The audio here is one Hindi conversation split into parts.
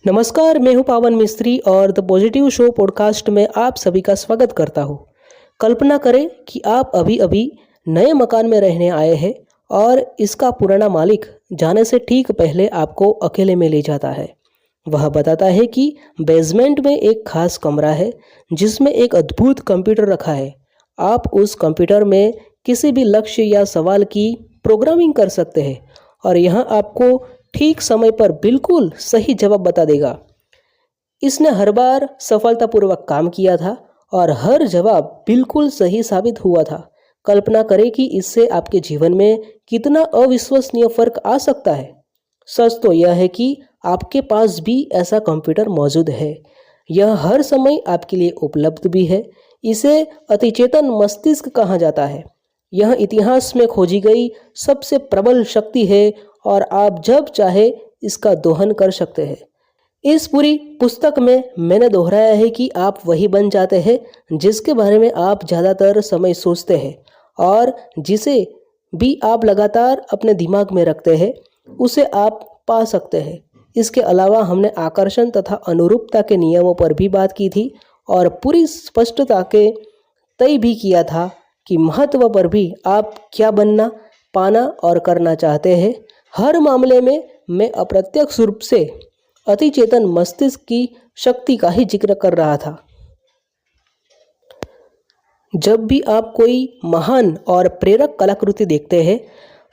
नमस्कार, मैं हूं पावन मिस्त्री और द पॉजिटिव शो पॉडकास्ट में आप सभी का स्वागत करता हूं। कल्पना करें कि आप अभी अभी नए मकान में रहने आए हैं और इसका पुराना मालिक जाने से ठीक पहले आपको अकेले में ले जाता है। वह बताता है कि बेसमेंट में एक खास कमरा है जिसमें एक अद्भुत कंप्यूटर रखा है। आप उस कंप्यूटर में किसी भी लक्ष्य या सवाल की प्रोग्रामिंग कर सकते हैं और यह आपको ठीक समय पर बिल्कुल सही जवाब बता देगा। इसने हर बार सफलतापूर्वक काम किया था और हर जवाब बिल्कुल सही साबित हुआ था। कल्पना करें कि इससे आपके जीवन में कितना अविश्वसनीय फर्क आ सकता है। सच तो यह है कि आपके पास भी ऐसा कंप्यूटर मौजूद है। यह हर समय आपके लिए उपलब्ध भी है। इसे अतिचेतन मस्तिष्क कहा जाता है। यह इतिहास में खोजी गई सबसे प्रबल शक्ति है और आप जब चाहे इसका दोहन कर सकते हैं। इस पूरी पुस्तक में मैंने दोहराया है कि आप वही बन जाते हैं जिसके बारे में आप ज़्यादातर समय सोचते हैं और जिसे भी आप लगातार अपने दिमाग में रखते हैं उसे आप पा सकते हैं। इसके अलावा हमने आकर्षण तथा अनुरूपता के नियमों पर भी बात की थी और पूरी स्पष्टता के तय भी किया था कि महत्व पर भी आप क्या बनना, पाना और करना चाहते हैं। हर मामले में मैं अप्रत्यक्ष रूप से अतिचेतन मस्तिष्क की शक्ति का ही जिक्र कर रहा था। जब भी आप कोई महान और प्रेरक कलाकृति देखते हैं,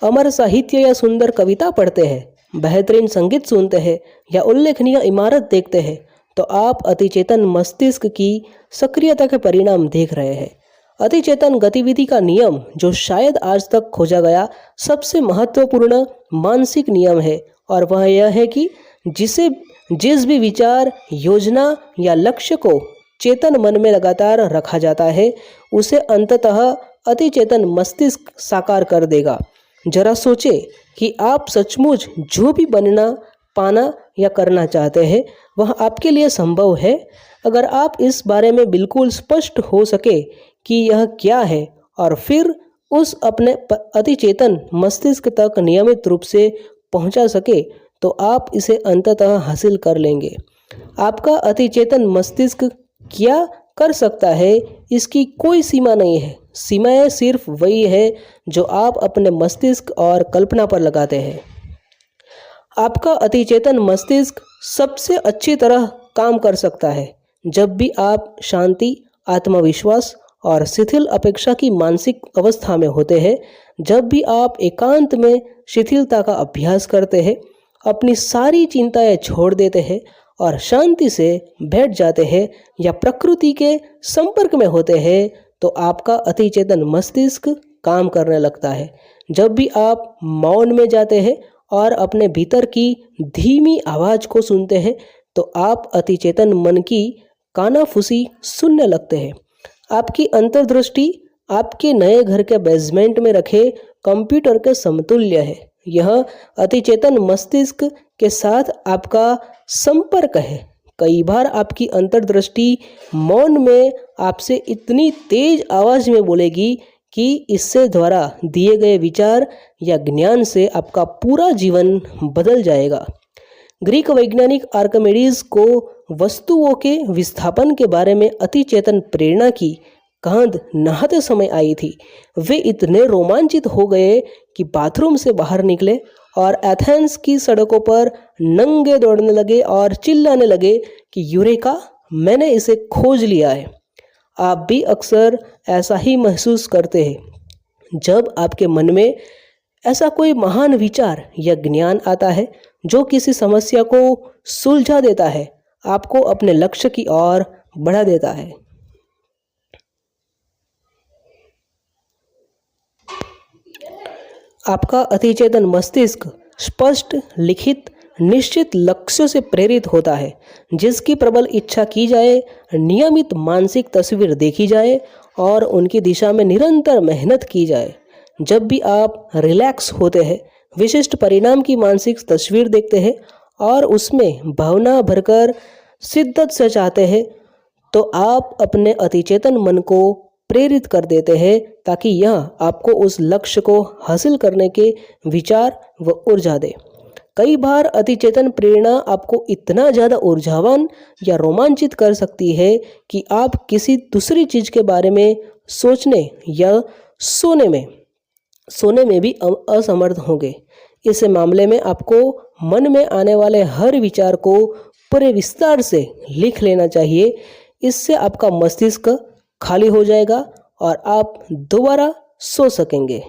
अमर साहित्य या सुंदर कविता पढ़ते हैं, बेहतरीन संगीत सुनते हैं या उल्लेखनीय इमारत देखते हैं, तो आप अतिचेतन मस्तिष्क की सक्रियता के परिणाम देख रहे हैं। अतिचेतन गतिविधि का नियम, जो शायद आज तक खोजा गया सबसे महत्वपूर्ण मानसिक नियम है, और वह यह है कि जिस भी विचार, योजना या लक्ष्य को चेतन मन में लगातार रखा जाता है उसे अंततः अतिचेतन मस्तिष्क साकार कर देगा। जरा सोचे कि आप सचमुच जो भी बनना, पाना या करना चाहते हैं वह आपके लिए संभव है। अगर आप इस बारे में बिल्कुल स्पष्ट हो सके कि यह क्या है और फिर उस अपने अतिचेतन मस्तिष्क तक नियमित रूप से पहुंचा सके तो आप इसे अंततः हासिल कर लेंगे। आपका अतिचेतन मस्तिष्क क्या कर सकता है इसकी कोई सीमा नहीं है। सीमाएं सिर्फ वही है जो आप अपने मस्तिष्क और कल्पना पर लगाते हैं। आपका अतिचेतन मस्तिष्क सबसे अच्छी तरह काम कर सकता है जब भी आप शांति, आत्मविश्वास और शिथिल अपेक्षा की मानसिक अवस्था में होते हैं। जब भी आप एकांत में शिथिलता का अभ्यास करते हैं, अपनी सारी चिंताएं छोड़ देते हैं और शांति से बैठ जाते हैं या प्रकृति के संपर्क में होते हैं, तो आपका अतिचेतन मस्तिष्क काम करने लगता है। जब भी आप मौन में जाते हैं और अपने भीतर की धीमी आवाज़ को सुनते हैं, तो आप अतिचेतन मन की कानाफूसी सुनने लगते हैं। आपकी अंतर्दृष्टि आपके नए घर के बेसमेंट में रखे कंप्यूटर के समतुल्य है। यह अतिचेतन मस्तिष्क के साथ आपका संपर्क है। कई बार आपकी अंतर्दृष्टि मौन में आपसे इतनी तेज आवाज में बोलेगी कि इससे द्वारा दिए गए विचार या ज्ञान से आपका पूरा जीवन बदल जाएगा। ग्रीक वैज्ञानिक आर्किमिडीज को वस्तुओं के विस्थापन के बारे में अतिचेतन प्रेरणा की कांध नहाते समय आई थी। वे इतने रोमांचित हो गए कि बाथरूम से बाहर निकले और एथेंस की सड़कों पर नंगे दौड़ने लगे और चिल्लाने लगे कि यूरेका, मैंने इसे खोज लिया है। आप भी अक्सर ऐसा ही महसूस करते हैं जब आपके मन में ऐसा कोई महान विचार या ज्ञान आता है जो किसी समस्या को सुलझा देता है, आपको अपने लक्ष्य की ओर बढ़ा देता है। आपका अतिचेतन मस्तिष्क स्पष्ट, लिखित, निश्चित लक्ष्यों से प्रेरित होता है। जिसकी प्रबल इच्छा की जाए, नियमित मानसिक तस्वीर देखी जाए और उनकी दिशा में निरंतर मेहनत की जाए। जब भी आप रिलैक्स होते हैं, विशिष्ट परिणाम की मानसिक तस्वीर देखते हैं और उसमें भावना भरकर शिद्दत से चाहते हैं, तो आप अपने अतिचेतन मन को प्रेरित कर देते हैं ताकि यह आपको उस लक्ष्य को हासिल करने के विचार व ऊर्जा दे। कई बार अतिचेतन प्रेरणा आपको इतना ज़्यादा ऊर्जावान या रोमांचित कर सकती है कि आप किसी दूसरी चीज़ के बारे में सोचने या सोने में भी असमर्थ होंगे। इस मामले में आपको मन में आने वाले हर विचार को पूरे विस्तार से लिख लेना चाहिए। इससे आपका मस्तिष्क खाली हो जाएगा और आप दोबारा सो सकेंगे।